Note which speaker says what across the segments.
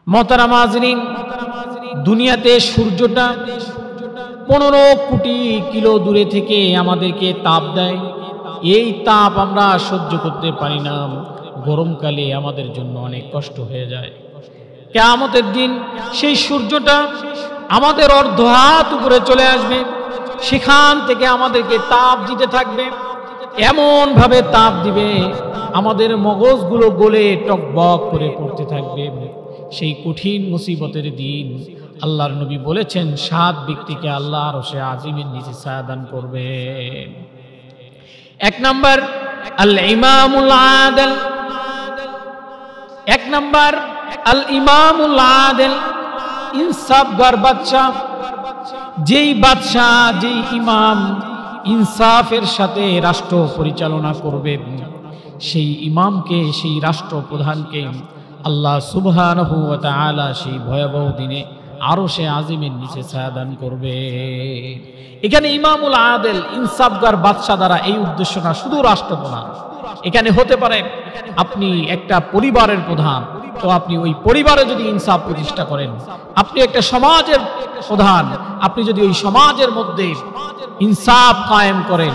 Speaker 1: মোহতারাম হাজরিন, দুনিয়াতে সূর্যটা 15 কোটি কিলো দূরে থেকে আমাদেরকে তাপ দেয়। এই তাপ আমরা সহ্য করতে পারি না। গরমকালে আমাদের জন্য অনেক কষ্ট হয়ে যায়। কিয়ামতের দিন সেই সূর্যটা আমাদের অর্ধ হাত উপরে চলে আসবে, সেখান থেকে আমাদেরকে তাপ দিতে থাকবে। এমন ভাবে তাপ দিবে আমাদের মগজগুলো গলে টকবক করে পড়তে থাকবে। সেই কঠিন মুসিবতের দিন আল্লাহর নবী বলেছেন 7 ব্যক্তিকে আল্লাহ আরশে আজিমের নিচে ছায়া দান করবে। 1 নাম্বার আল ইমামুল আদিল। 1 নাম্বার আল ইমামুল আদিল, ইনসাফগার বাদশা। যেই বাদশা, যেই ইমাম ইনসাফের সাথে রাষ্ট্র পরিচালনা করবে, সেই ইমামকে, সেই রাষ্ট্রপ্রধানকে আল্লাহ সুবহানাহু ওয়া তাআলা সেই ভয়াবহ দিনে আরশে আজিমের নিচে ছায়া দান করবে। এখানে ইমামুল আদিল, ইনসাফগার বাদশা দ্বারা এই উদ্দেশ্য না শুধু রাষ্ট্রপ্রধান। এখানে হতে পারে আপনি একটা পরিবারের প্রধান, তো আপনি ওই পরিবারে যদি ইনসাফ প্রতিষ্ঠা করেন, আপনি একটা সমাজের প্রধান, আপনি যদি ওই সমাজের মধ্যে ইনসাফ কায়েম করেন,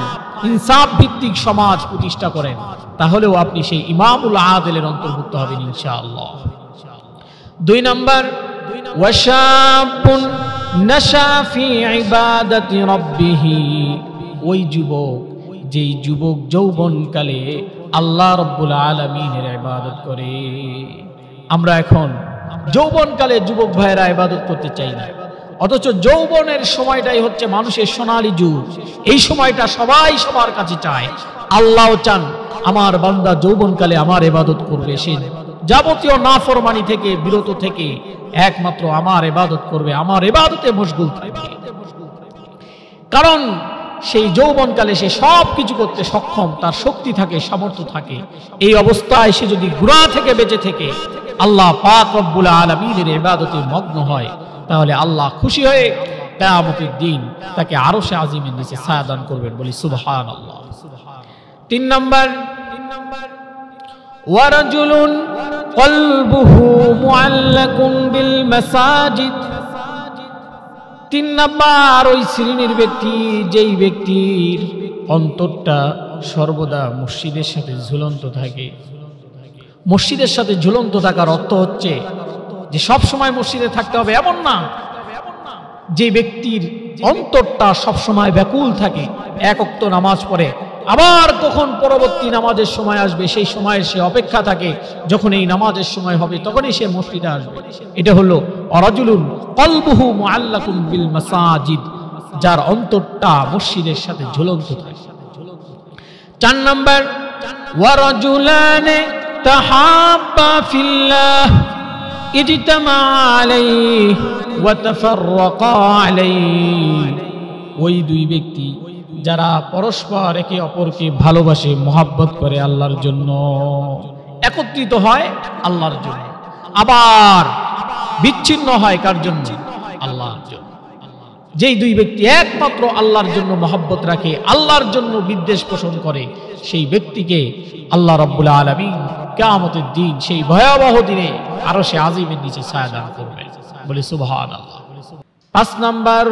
Speaker 1: ইনসাফ ভিত্তিক সমাজ প্রতিষ্ঠা করেন, তাহলেও আপনি সেই ইমামুল আদিলের অন্তর্ভুক্ত হবেন ইনশাআল্লাহ। 2 নাম্বার ওয়াশাবুন নাশা ফি ইবাদাতি রাব্বিহি। ওই যুবক, যেই যুবক যৌবনকালে আল্লাহ রাব্বুল আলামিনের ইবাদত করে। আমরা এখন যৌবনকালে যুবক ভাইয়েরা ইবাদত করতে চাই না, অথচ যৌবনের সময়টাই হচ্ছে মানুষের সোনালী যুগ। এই সময়টা সবাই সবার কাছে চায়। আল্লাহও চান আমার বান্দা যৌবনকালে আমার ইবাদত করবে, সে যাবতীয় নাফরমানি থেকে বিরত থেকে একমাত্র আমার ইবাদত করবে, আমার ইবাদতে মশগুল থাকবে। কারণ সেই যৌবনকালে সে সব কিছু করতে সক্ষম, তার শক্তি থাকে, সামর্থ্য থাকে। এই অবস্থায় সে যদি গুনাহ থেকে বেঁচে থেকে আল্লাহ পাক রব্বুল আলামিনের ইবাদতে মগ্ন হয়, তাহলে আল্লাহ খুশি হয়ে কিয়ামতের দিন তাকে আরশে আজিমের নিচে ছায়া দান করবেন, বলি সুবহানাল্লাহ। 3 নাম্বার ওয়ারাজুলুন কলবুহু মুআল্লাকুন বিল মাসাজিদ। 3 নাম্বার ওই শ্রেণীর ব্যক্তি, যেই ব্যক্তির অন্তরটা সর্বদা মসজিদের সাথে ঝুলন্ত থাকে। মসজিদের সাথে ঝুলন্ত থাকার অর্থ হচ্ছে যে সব সময় মসজিদে থাকতে হবে এমন না। যে ব্যক্তির অন্তরটা সব সময় ব্যাকুল থাকে, 1 ওয়াক্ত নামাজ পড়ে, আবার কখন পরবর্তী নামাজের সময় আসবে সেই সময়ের সে অপেক্ষা থাকে, যখন এই নামাজের সময় হবে তখনই সে মসজিদে আসবে। এটা হলো ওয়ারাজুলুন কলবুহু মুআল্লাকুন বিল মাসাজিদ, যার অন্তরটা মসজিদের সাথে ঝুলন্ত থাকে। 4 নাম্বার ওয়ারাজুলানে তাহাব্বা ফিল্লাহ ইজতামা আলাইহি ওয়া তাফাররাকা আলাইহি। ওই 2 ব্যক্তি যারা পরস্পর একে অপরকে ভালোবাসে, মহব্বত করে আল্লাহর জন্য, একত্রিত হয় আল্লাহর জন্য, আবার বিচ্ছিন্ন হয় কার জন্য? আল্লাহর জন্য। যেই 2 ব্যক্তি একমাত্র আল্লাহর জন্য মহব্বত রাখে, আল্লাহর জন্য বিদ্বেষ পোষণ করে, সেই ব্যক্তিকে আল্লাহ রাব্বুল আলামিন কিয়ামতের দিন সেই ভয়াবহ দিনে আরশে আজিমের নিচে ছায়া দান করবেন, বলি সুবহানাল্লাহ। 5 নাম্বার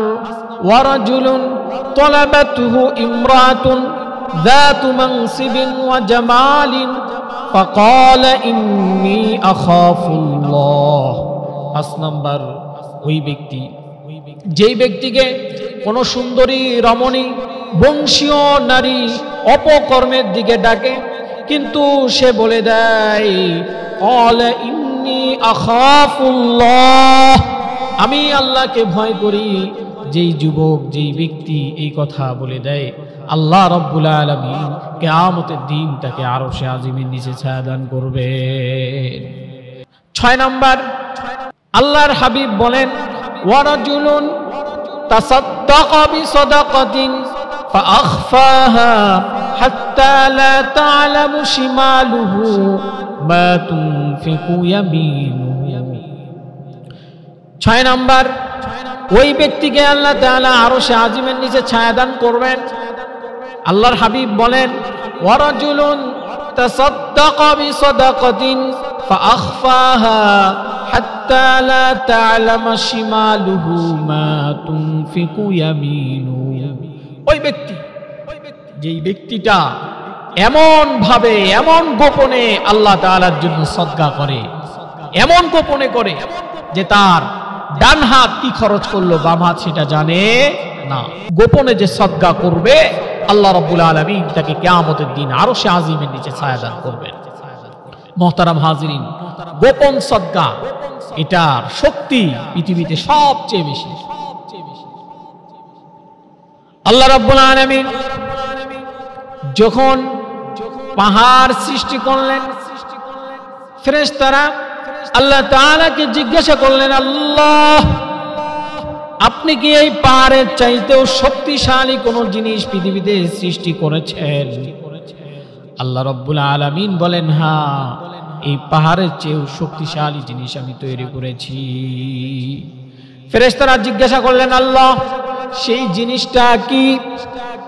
Speaker 1: ওয়ারাজুলুন তলাবাতুহু ইমরাতুন যাতু মানসিবিন ওয়া জামালিন ফাকালা ইন্নী আখাফুল্লাহ। 5 নাম্বার ওই ব্যক্তি, যেই ব্যক্তিকে কোন সুন্দরী রমণী, বংশীয় নারী অপকর্মের দিকে ডাকে, কিন্তু সে বলে দেয় ক্বালা ইন্নী আখাফুল্লাহ, আমি আল্লাহকে ভয় করি। যেই যুবক, যেই ব্যক্তি এই কথা বলে দেয়, আল্লাহ রাব্বুল আলামিন কিয়ামতের দিন তাকে আরশে আজিমের নিচে ছায়া দান করবেন। 6 নাম্বার আল্লাহর হাবিব বলেন ওয়ারাজুলুন তাসাদ্দাকা বিসাদাকাতিন ফাআখফাহা হাত্তা লা তা'লামু শিমালুহু মা তুনফিকু ইয়ামিনুহু। 6 নাম্বার ওই ব্যক্তিকে আল্লাহ তাআলা আরশে আজিমের নিচে ছায়া দান করবেন। আল্লাহর হাবিব বলেন ওয়ারাজুলুন فتصدق بصدقة فأخفاها حتى لا تعلم شماله ما تنفق يمينه ওই ব্যক্তি যেই ব্যক্তিটা এমন ভাবে এমন গোপনে আল্লাহ তাআলার জন্য সদকা করে, এমন গোপনে করে যে তার ডান হাত কি খরচ করলো বাম হাত সেটা জানে না। গোপনে যে সদকা করবে আল্লাহ রাব্বুল আলামিন তাকে কিয়ামতের দিন আরশে আজিমের নিচে ছায়া দান করবেন। মুহতারাম হাজিরিন, গোপন সদকা এটার শক্তি পৃথিবীতে সবচেয়ে বেশি। আল্লাহ রাব্বুল আলামিন যখন পাহাড় সৃষ্টি করলেন, ফেরেশতারা আল্লাহ তাআলাকে জিজ্ঞাসা করলেন, আল্লাহ আপনি কি এই পাহাড়ের চাইতেও শক্তিশালী কোন জিনিস পৃথিবীতে সৃষ্টি করেছেন? আল্লাহ রাব্বুল আলামিন বলেন, হ্যাঁ, এই পাহাড়ের চেয়েও শক্তিশালী জিনিস আমি তৈরি করেছি। ফেরেশতারা জিজ্ঞাসা করলেন, আল্লাহ সেই জিনিসটা কি?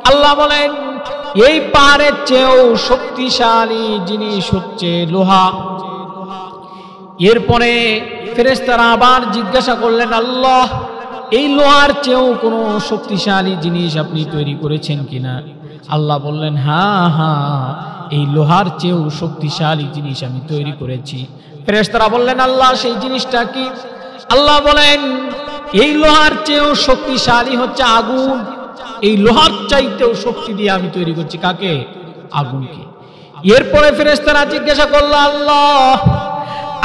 Speaker 1: আল্লাহ বলেন, এই পাহাড়ের চেয়েও শক্তিশালী জিনিস হচ্ছে লোহা। এরপরে ফেরেশতারা আবার জিজ্ঞাসা করলেন, আল্লাহ এই লোহার চেয়েও কোনো শক্তিশালী জিনিস আপনি তৈরি করেছেন কিনা? আল্লাহ বললেন, হ্যাঁ হ্যাঁ, এই লোহার চেয়েও শক্তিশালী জিনিস আমি তৈরি করেছি। ফেরেশতারা বললেন, আল্লাহ সেই জিনিসটা কি? আল্লাহ বলেন, এই লোহার চেয়েও শক্তিশালী হচ্ছে আগুন। এই লোহার চাইতেও শক্তি দিয়ে আমি তৈরি করছি কাকে? আগুনকে। এরপরে ফেরেশতারা জিজ্ঞাসা করলো, আল্লাহ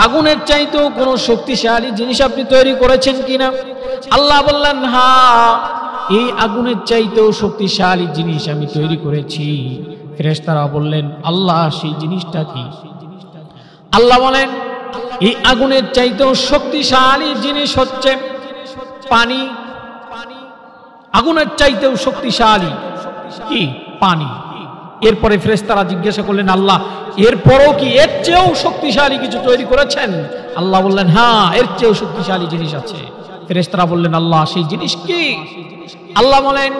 Speaker 1: আগুনের চাইতেও কোনো শক্তিশালী জিনিস আপনি তৈরি করেছেন কিনা? আল্লাহ বললেন, হ্যাঁ, এই আগুনের চাইতেও শক্তিশালী জিনিস আমি তৈরি করেছি। ফেরেশতারা বললেন, আল্লাহ সেই জিনিসটা কি? আল্লাহ বলেন, এই আগুনের চাইতেও শক্তিশালী জিনিস হচ্ছে পানি। আগুনের চাইতেও শক্তিশালী কি? পানি। এরপরে ফেরেশতারা জিজ্ঞাসা করলেন, আল্লাহ এরপরও কি এর চেয়েও শক্তিশালী কিছু তৈরি করেছেন? আল্লাহ বললেন, হ্যাঁ, এর চেয়েও শক্তিশালী জিনিস আছে। ফেরেশতারা বললেন, আল্লাহ সেই জিনিস কি? আল্লাহ বলেন,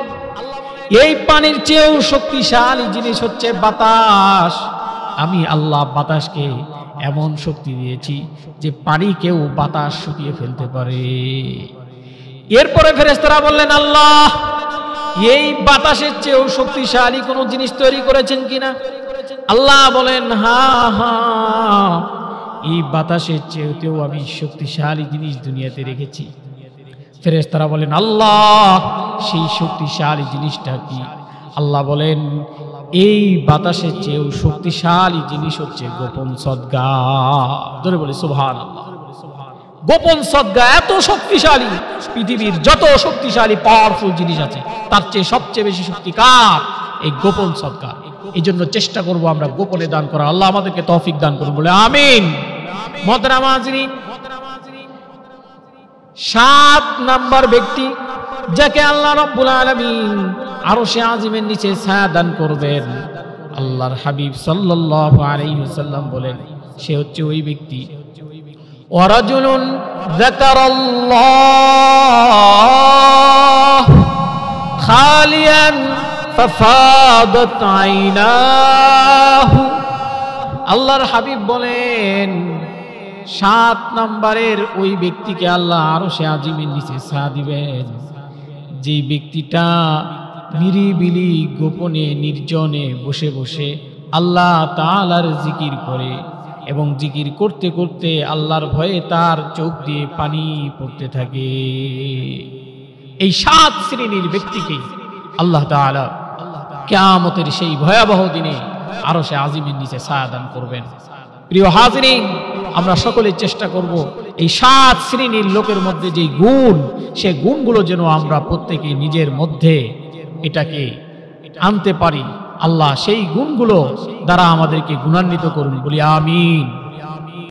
Speaker 1: এই পানির চেয়েও শক্তিশালী জিনিস হচ্ছে বাতাস। আমি আল্লাহ বাতাসকে এমন শক্তি দিয়েছি যে পানিকেও বাতাস শুকিয়ে ফেলতে পারে। এরপরে ফেরেশতারা বললেন, আল্লাহ এই বাতাসের চেয়েও শক্তিশালী কোন জিনিস তৈরি করেছেন কিনা? আল্লাহ বলেন, হ্যাঁ হ্যাঁ, এই বাতাসের চেয়েও আমি শক্তিশালী জিনিস দুনিয়াতে রেখেছি। ফেরেশতারা বলেন, আল্লাহ সেই শক্তিশালী জিনিসটা কি? আল্লাহ বলেন, এই বাতাসের চেয়েও শক্তিশালী জিনিস হচ্ছে গোপন সদকা। ধরে বলি সুবহানাল্লাহ। গোপন সদকা এত শক্তিশালী, পৃথিবীর যত শক্তিশালী পাওয়ারফুল জিনিস আছে তার চেয়ে সবচেয়ে বেশি শক্তি কার? এই গোপন সদকা। এই জন্য চেষ্টা করব আমরা গোপনে দান করা। আল্লাহ আমাদেরকে তৌফিক দান করুন, বলে আমিন। মুহতারাম হাজিরিন, 7 নাম্বার ব্যক্তি যাকে আল্লাহ রাব্বুল আলামিন আরশে আজিমের নিচে ছায়া দান করবেন, আল্লাহর হাবিব সাল্লাল্লাহু আলাইহি ওয়াসাল্লাম বলেন, সে হচ্ছে ওই ব্যক্তি, ওয়ারাজুলুন যাকারাল্লাহ খালিয়ান ফাফাদাত আইনাহু। আল্লাহর হাবিব বলেন, 7 নম্বরের ওই ব্যক্তিকে আল্লাহ আরশে আজিমের নিচে ছায়া দিবেন, যে ব্যক্তিটা নিরিবিলি গোপনে নির্জনে বসে বসে আল্লাহ তাআলার জিকির করে এবং জিকির করতে করতে আল্লাহর ভয়ে তার চোখ দিয়ে পানি পড়তে থাকে। এই 7 শ্রেণীর ব্যক্তিকে আল্লাহ তাআলা কিয়ামতের সেই ভয়াবহ দিনে আরশে আজিমের নিচে ছায়া দান করবেন। প্রিয় হাজিরিন, আমরা সকলে চেষ্টা করব এই 7 শ্রেণীর লোকের মধ্যে যে গুণ, সে গুণগুলো যেন আমরা প্রত্যেকে নিজের মধ্যে এটাকে আনতে পারি। আল্লাহ সেই গুণগুলো দ্বারা আমাদেরকে গুণান্বিত করুন, বলি আমিন।